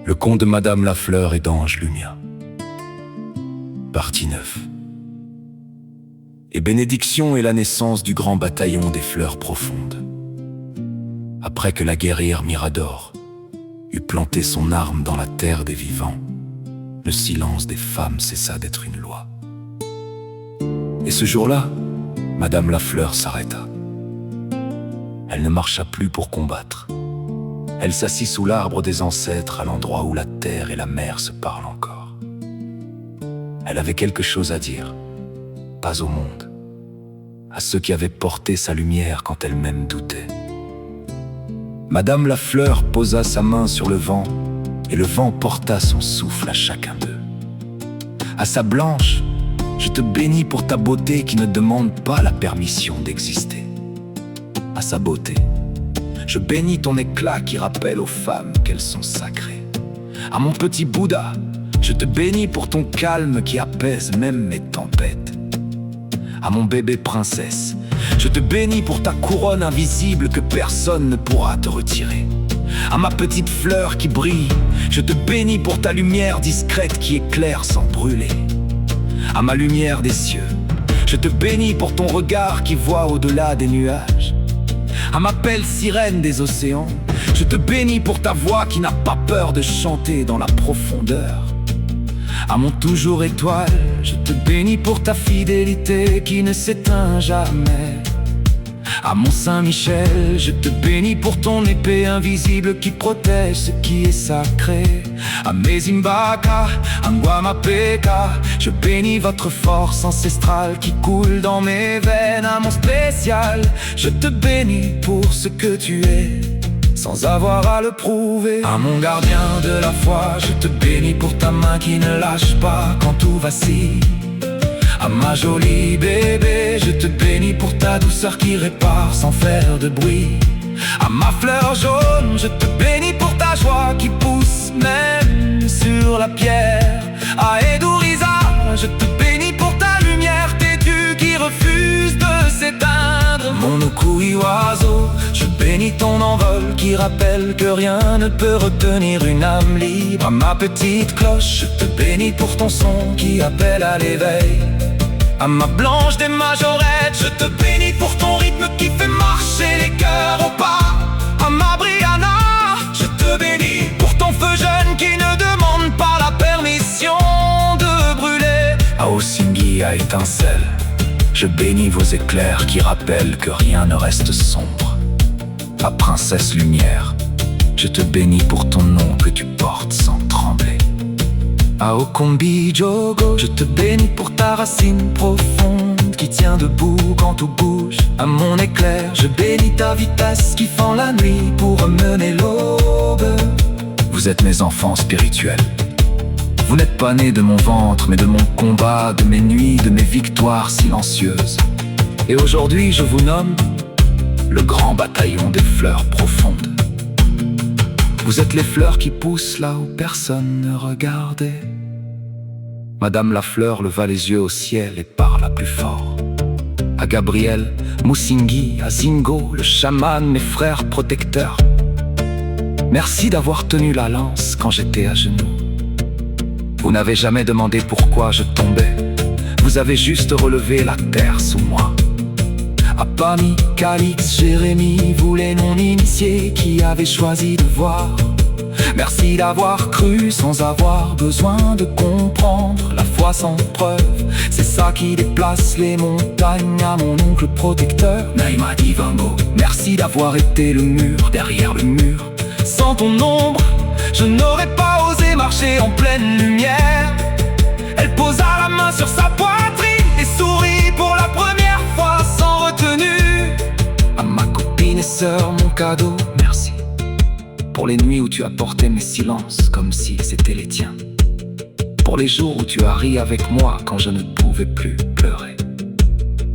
Le conte de Madame Lafleur et d'Ange Lumia. Partie 9. Et bénédiction est la naissance du grand bataillon des fleurs profondes. Après que la guerrière Mirador eut planté son arme dans la terre des vivants, le silence des femmes cessa d'être une loi. Et ce jour-là, Madame Lafleur s'arrêta. Elle ne marcha plus pour combattre. Elle s'assit sous l'arbre des ancêtres, à l'endroit où la terre et la mer se parlent encore. Elle avait quelque chose à dire, pas au monde, à ceux qui avaient porté sa lumière quand elle-même doutait. Madame Lafleur posa sa main sur le vent, et le vent porta son souffle à chacun d'eux. À sa blanche, je te bénis pour ta beauté qui ne demande pas la permission d'exister. À sa beauté, je bénis ton éclat qui rappelle aux femmes qu'elles sont sacrées. À mon petit Bouddha, je te bénis pour ton calme qui apaise même mes tempêtes. À mon bébé princesse, je te bénis pour ta couronne invisible que personne ne pourra te retirer. À ma petite fleur qui brille, je te bénis pour ta lumière discrète qui éclaire sans brûler. À ma lumière des cieux, je te bénis pour ton regard qui voit au-delà des nuages. À ma belle sirène des océans, je te bénis pour ta voix qui n'a pas peur de chanter dans la profondeur. À mon toujours étoile, je te bénis pour ta fidélité qui ne s'éteint jamais. À mon Saint-Michel, je te bénis pour ton épée invisible qui protège ce qui est sacré. À mes Imbaka, à Nguamapeka, je bénis votre force ancestrale qui coule dans mes veines. À mon spécial, je te bénis pour ce que tu es, sans avoir à le prouver. À mon gardien de la foi, je te bénis pour ta main qui ne lâche pas quand tout vacille. À ma jolie bébé, je te bénis pour ta douceur qui répare sans faire de bruit. À ma fleur jaune, je te bénis pour ta joie qui pousse même sur la pierre. À Eduriza, je te bénis pour ta lumière têtue qui refuse de s'éteindre. Mon Okui oiseau, je bénis ton envol qui rappelle que rien ne peut retenir une âme libre. À ma petite cloche, je te bénis pour ton son qui appelle à l'éveil. À ma blanche des majorettes, je te bénis pour ton rythme qui fait marcher les cœurs au pas. À ma Brianna, je te bénis pour ton feu jeune qui ne demande pas la permission de brûler. À Osingi à étincelle, je bénis vos éclairs qui rappellent que rien ne reste sombre. À Princesse Lumière, je te bénis pour ton nom que tu portes sans trembler. À Okombi Jogo, je te bénis pour ta racine profonde qui tient debout quand tout bouge. À mon éclair, je bénis ta vitesse qui fend la nuit pour mener l'aube. Vous êtes mes enfants spirituels. Vous n'êtes pas nés de mon ventre, mais de mon combat, de mes nuits, de mes victoires silencieuses. Et aujourd'hui, je vous nomme le grand bataillon des fleurs profondes. Vous êtes les fleurs qui poussent là où personne ne regardait. Madame Lafleur leva les yeux au ciel et parla plus fort. À Gabriel, Musingi, à Zingo, le chaman, mes frères protecteurs. Merci d'avoir tenu la lance quand j'étais à genoux. Vous n'avez jamais demandé pourquoi je tombais. Vous avez juste relevé la terre sous moi. À Pami, Calix, Jérémie, vous les non-initiés qui avez choisi de voir. Merci d'avoir cru sans avoir besoin de comprendre. La foi sans preuve, c'est ça qui déplace les montagnes. À mon oncle protecteur, Naïma Divango, merci d'avoir été le mur derrière le mur. Sans ton ombre, je n'aurais pas osé marcher en pleine lumière. Elle posa la main sur sa poitrine et sourit pour la première fois sans retenue. À ma copine et sœur, mon cadeau, merci pour les nuits où tu as porté mes silences comme si c'était les tiens. Pour les jours où tu as ri avec moi quand je ne pouvais plus pleurer.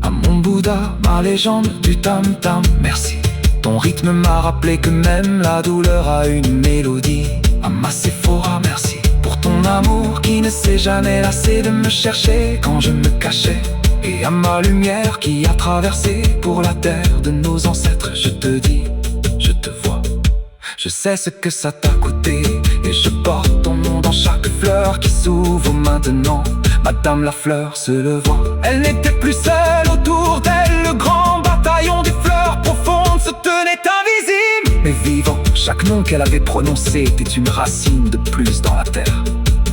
À mon Bouddha, ma légende du tam-tam, merci. Ton rythme m'a rappelé que même la douleur a une mélodie. À ma Sephora, merci pour ton amour qui ne s'est jamais lassé de me chercher quand je me cachais. Et à ma lumière qui a traversé pour la terre de nos ancêtres, je te dis, je te vois. Je sais ce que ça t'a coûté et je porte ton nom dans chaque fleur qui s'ouvre maintenant. Madame la fleur se leva, elle n'était plus seule autour d'elle. Le grand bataillon des fleurs profondes se tenait invisible mais vivant. Chaque nom qu'elle avait prononcé était une racine de plus dans la terre.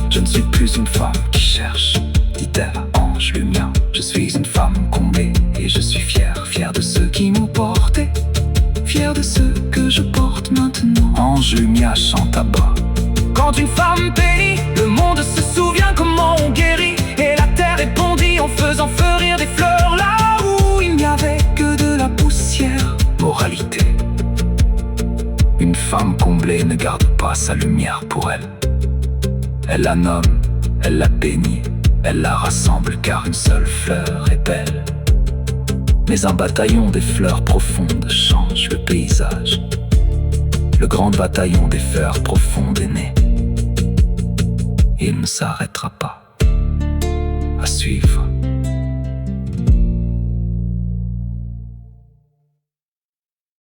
Je ne suis plus une femme qui cherche, dit-elle, ange lumière. Je suis une femme comblée et je suis fière, fière de ceux qui m'ont porté, fière de ceux que je porte maintenant. Ange lumière chante à bas. Quand une femme bénit, le monde se souvient comment on guérit. Et la terre répondit en faisant fleurir des fleurs là où il n'y avait que de la poussière. Moralité: une femme comblée ne garde pas sa lumière pour elle. Elle la nomme, elle la bénit, elle la rassemble car une seule fleur est belle. Mais un bataillon des fleurs profondes change le paysage. Le grand bataillon des fleurs profondes est né. Il ne s'arrêtera pas. À suivre.